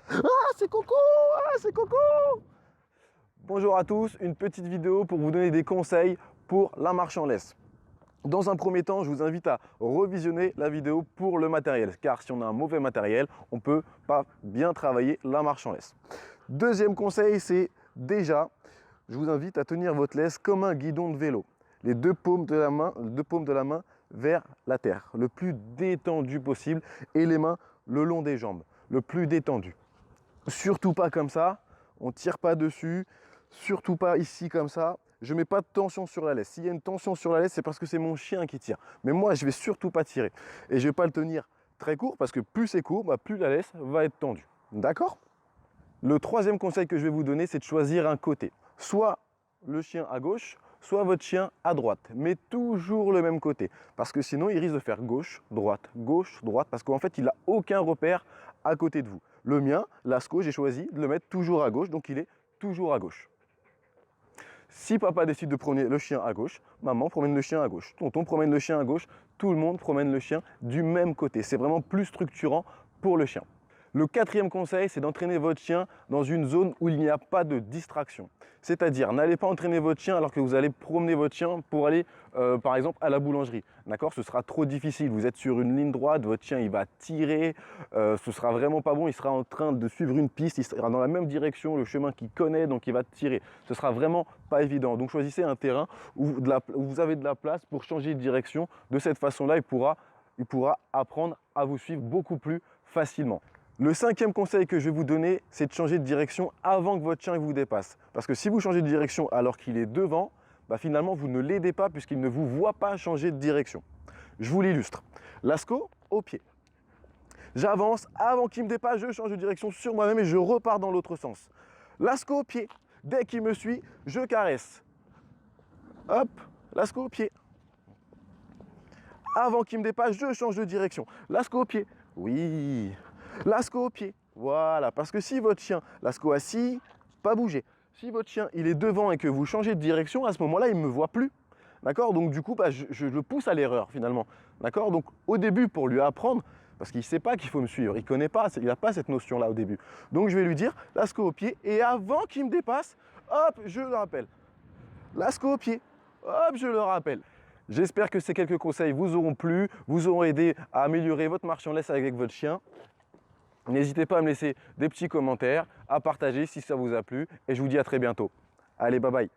Ah, c'est Coco! Ah, c'est Coco! Bonjour à tous, une petite vidéo pour vous donner des conseils pour la marche en laisse. Dans un premier temps, je vous invite à revisionner la vidéo pour le matériel, car si on a un mauvais matériel, on ne peut pas bien travailler la marche en laisse. Deuxième conseil, c'est déjà, je vous invite à tenir votre laisse comme un guidon de vélo. Les deux paumes de la main vers la terre, le plus détendu possible, et les mains le long des jambes, le plus détendu. Surtout pas comme ça, on ne tire pas dessus, surtout pas ici comme ça. Je ne mets pas de tension sur la laisse. S'il y a une tension sur la laisse, c'est parce que c'est mon chien qui tire. Mais moi, je ne vais surtout pas tirer. Et je ne vais pas le tenir très court, parce que plus c'est court, plus la laisse va être tendue. D'accord? Le troisième conseil que je vais vous donner, c'est de choisir un côté. Soit le chien à gauche, soit votre chien à droite. Mais toujours le même côté. Parce que sinon, il risque de faire gauche, droite, parce qu'en fait, il n'a aucun repère à côté de vous. Le mien, Lasco, j'ai choisi de le mettre toujours à gauche, donc il est toujours à gauche. Si papa décide de promener le chien à gauche, maman promène le chien à gauche, tonton promène le chien à gauche, tout le monde promène le chien du même côté. C'est vraiment plus structurant pour le chien. Le quatrième conseil, c'est d'entraîner votre chien dans une zone où il n'y a pas de distraction. C'est-à-dire, n'allez pas entraîner votre chien alors que vous allez promener votre chien pour aller, par exemple, à la boulangerie. D'accord? Ce sera trop difficile. Vous êtes sur une ligne droite, votre chien, il va tirer. Ce sera vraiment pas bon. Il sera en train de suivre une piste. Il sera dans la même direction, le chemin qu'il connaît, donc il va tirer. Ce sera vraiment pas évident. Donc, choisissez un terrain où vous avez de la place pour changer de direction. De cette façon-là, il pourra apprendre à vous suivre beaucoup plus facilement. Le cinquième conseil que je vais vous donner, c'est de changer de direction avant que votre chien vous dépasse. Parce que si vous changez de direction alors qu'il est devant, finalement, vous ne l'aidez pas puisqu'il ne vous voit pas changer de direction. Je vous l'illustre. Lasco, au pied. J'avance, avant qu'il me dépasse, je change de direction sur moi-même et je repars dans l'autre sens. Lasco, au pied. Dès qu'il me suit, je caresse. Hop, Lasco, au pied. Avant qu'il me dépasse, je change de direction. Lasco, au pied. Oui. Lasco au pied, voilà, parce que si votre chien, Lasco assis, pas bouger. Si votre chien, il est devant et que vous changez de direction, à ce moment-là, il ne me voit plus. D'accord? Donc du coup, je le pousse à l'erreur finalement. D'accord? Donc au début, pour lui apprendre, parce qu'il ne sait pas qu'il faut me suivre, il ne connaît pas, il n'a pas cette notion-là au début. Donc je vais lui dire, Lasco au pied, et avant qu'il me dépasse, hop, je le rappelle. Lasco au pied, hop, je le rappelle. J'espère que ces quelques conseils vous auront plu, vous auront aidé à améliorer votre marche en laisse avec votre chien. N'hésitez pas à me laisser des petits commentaires, à partager si ça vous a plu et je vous dis à très bientôt. Allez, bye bye.